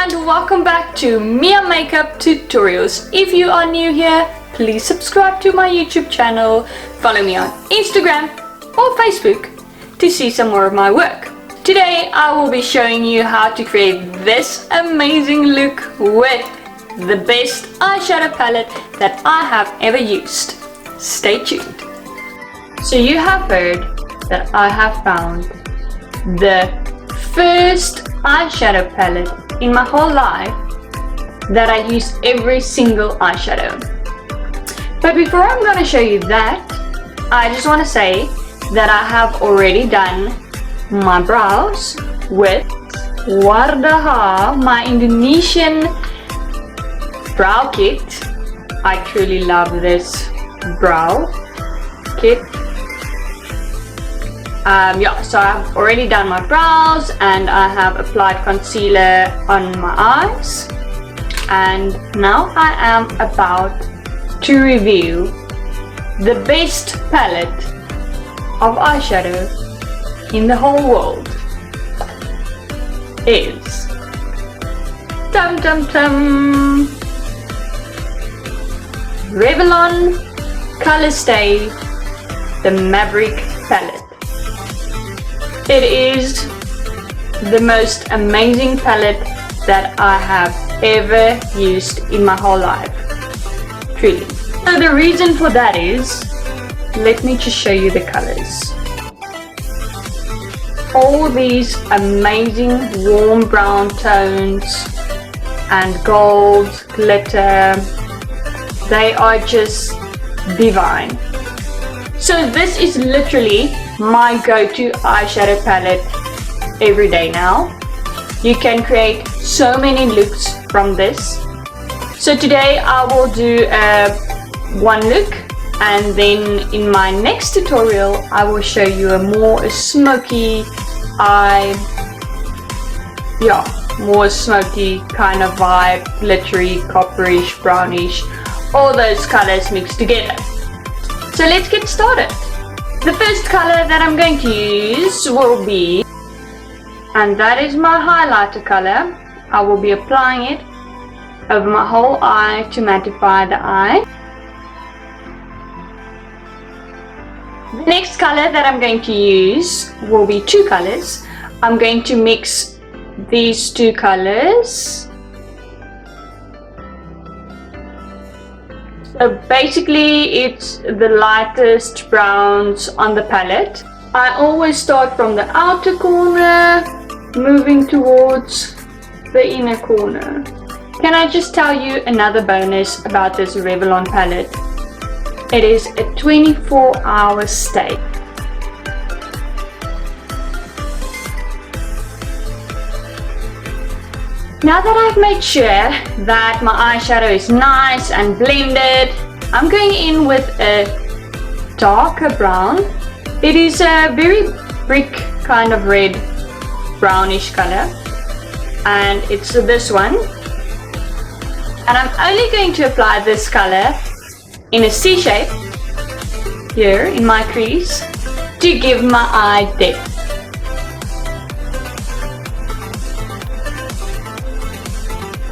and welcome back to Mia Makeup Tutorials. If you are new here, please subscribe to my YouTube channel, follow me on Instagram or Facebook to see some more of my work. Today I will be showing you how to create this amazing look with the best eyeshadow palette that I have ever used. Stay tuned. So you have heard that I have found the first eyeshadow palette in my whole life that I use every single eyeshadow. But before I'm going to show you that, I just want to say that I have already done my brows with Wardah, my Indonesian brow kit. I truly love this brow kit. So I've already done my brows and I have applied concealer on my eyes, and now I am about to review the best palette of eyeshadow in the whole world. Is Revlon Colorstay the Maverick palette. It is the most amazing palette that I have ever used in my whole life. Truly. So the reason for that is, let me just show you the colors. All these amazing warm brown tones and gold, glitter, they are just divine. So this is literally my go-to eyeshadow palette every day now. You can create so many looks from this. So today I will do one look, and then in my next tutorial I will show you a more smoky more smoky kind of vibe, glittery, copperish, brownish, all those colors mixed together. So let's get started. The first color that I'm going to use will be, and that is my highlighter color. I will be applying it over my whole eye to mattify the eye. The next color that I'm going to use will be two colors. I'm going to mix these two colors. So basically it's the lightest browns on the palette. I always start from the outer corner, moving towards the inner corner. Can I just tell you another bonus about this Revlon palette? It is a 24-hour stay. Now that I've made sure that my eyeshadow is nice and blended, I'm going in with a darker brown. It is a very brick kind of red brownish color, and it's this one. And I'm only going to apply this color in a C shape here in my crease to give my eye depth.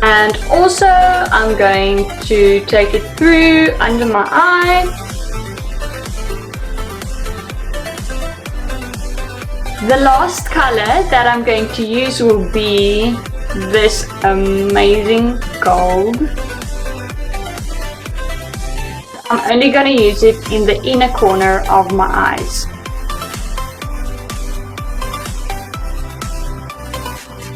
And also I'm going to take it through under my eye. The last color that I'm going to use will be this amazing gold. I'm only going to use it in the inner corner of my eyes.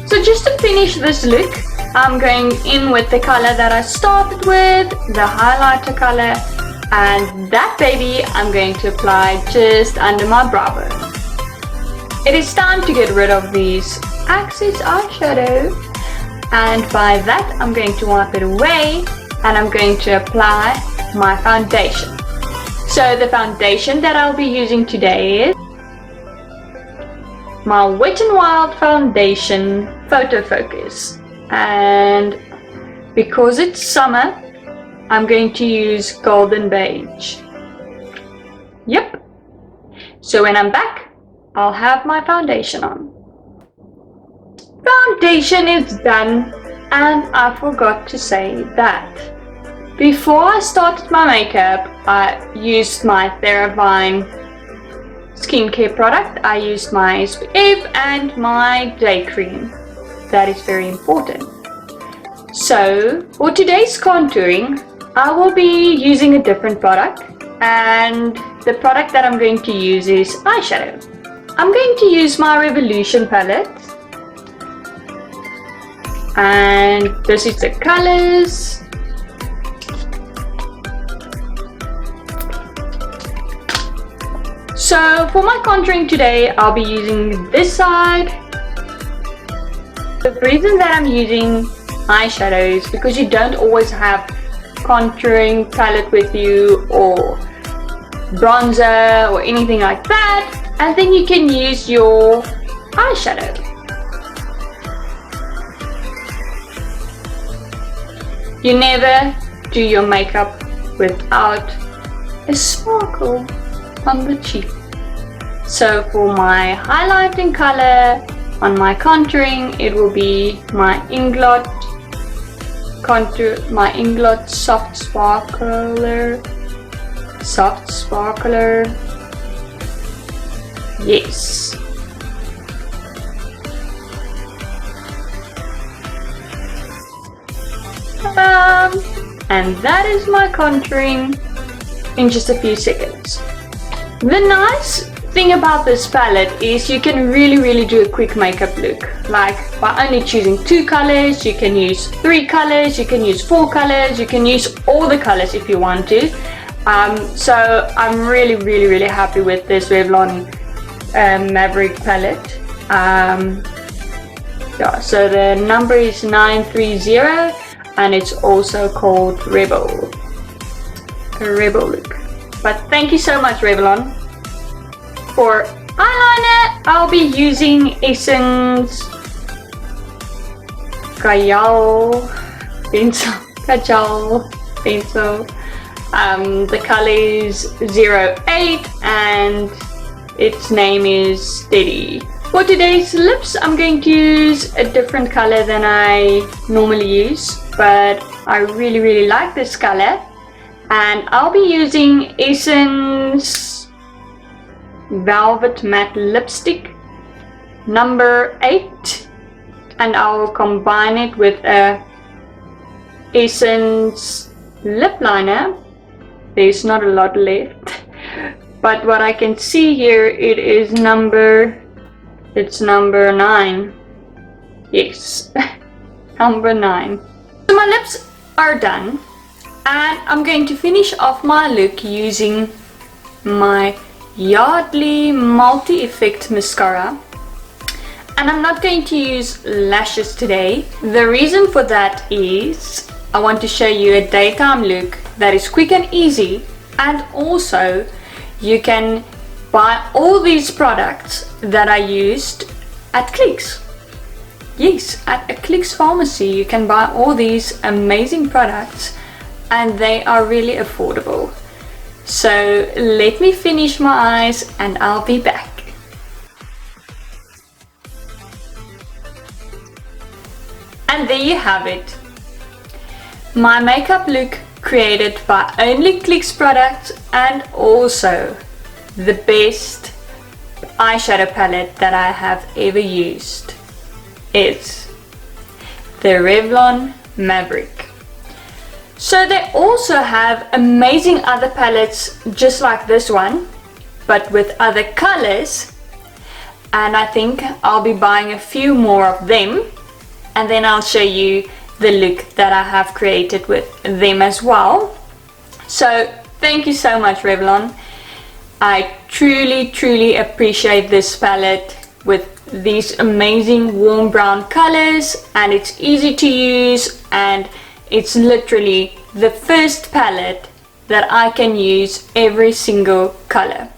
So just to finish this look, I'm going in with the color that I started with, the highlighter color, and that baby I'm going to apply just under my brow bone. It is time to get rid of these excess eyeshadow, and by that I'm going to wipe it away and I'm going to apply my foundation. So the foundation that I'll be using today is my Wet n Wild foundation Photo Focus. And because it's summer, I'm going to use Golden Beige. Yep. So when I'm back, I'll have my foundation on. Foundation is done. And I forgot to say that before I started my makeup, I used my Theravine skincare product. I used my SPF and my day cream. That is very important. So for today's contouring, I will be using a different product, and the product that I'm going to use is eyeshadow. I'm going to use my Revolution palette, and this is the colors. So for my contouring today, I'll be using this side. The reason that I'm using eyeshadow is because you don't always have contouring palette with you or bronzer or anything like that, and then you can use your eyeshadow. You never do your makeup without a sparkle on the cheek. So for my highlighting color on my contouring, it will be my Inglot Soft Sparkler. Yes. And that is my contouring in just a few seconds. The nice thing about this palette is you can really do a quick makeup look. Like by only choosing 2 colors, you can use 3 colors, you can use 4 colors, you can use all the colors if you want to. So I'm really happy with this Revlon Maverick palette. Yeah, so the number is 930 and it's also called Rebel Look. But thank you so much, Revlon. For eyeliner, I'll be using Essence Kajal Pencil. The color is 08 and its name is Steady. For today's lips, I'm going to use a different color than I normally use, but I really like this color, and I'll be using Essence Velvet Matte Lipstick number 8, and I'll combine it with a Essence lip liner. There's not a lot left, but what I can see here, it's number 9. Yes, number 9. So my lips are done, and I'm going to finish off my look using my Yardley Multi-Effect Mascara. And I'm not going to use lashes today. The reason for that is I want to show you a daytime look that is quick and easy, and also you can buy all these products that I used at Clicks. Yes, at a Clicks pharmacy you can buy all these amazing products, and they are really affordable. So let me finish my eyes and I'll be back. And there you have it. My makeup look created by only Clicks products, and also the best eyeshadow palette that I have ever used. It's the Revlon Maverick. So they also have amazing other palettes just like this one, but with other colors, and I think I'll be buying a few more of them, and then I'll show you the look that I have created with them as well. So thank you so much, Revlon. I truly appreciate this palette with these amazing warm brown colors, and it's easy to use, and it's literally the first palette that I can use every single color.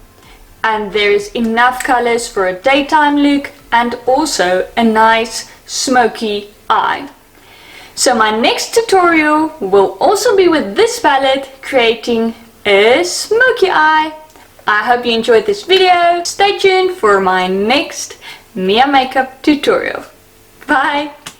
And there is enough colors for a daytime look and also a nice smoky eye. So my next tutorial will also be with this palette, creating a smoky eye. I hope you enjoyed this video. Stay tuned for my next Mia makeup tutorial. Bye!